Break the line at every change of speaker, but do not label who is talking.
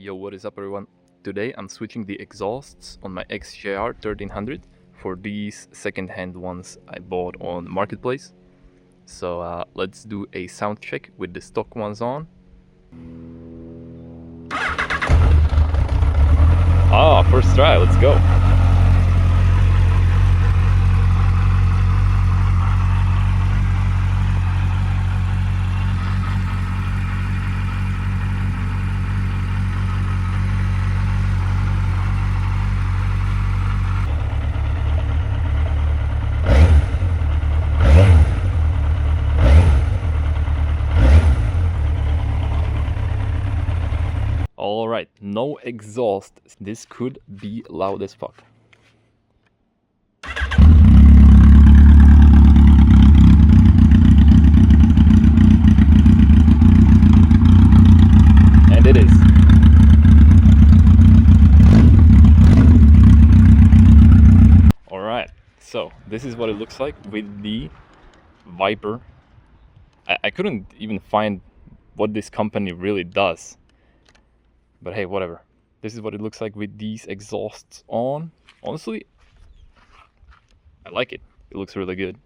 Yo, what is up everyone? Today I'm switching the exhausts on my XJR 1300 for these second-hand ones I bought on Marketplace. So let's do a sound check with the stock ones on. Ah, first try, let's go. Alright, no exhaust. This could be loud as fuck. And it is. Alright, so this is what it looks like with the Viper. I couldn't even find what this company really does. But hey, whatever. This is what it looks like with these exhausts on. Honestly, I like it. It looks really good.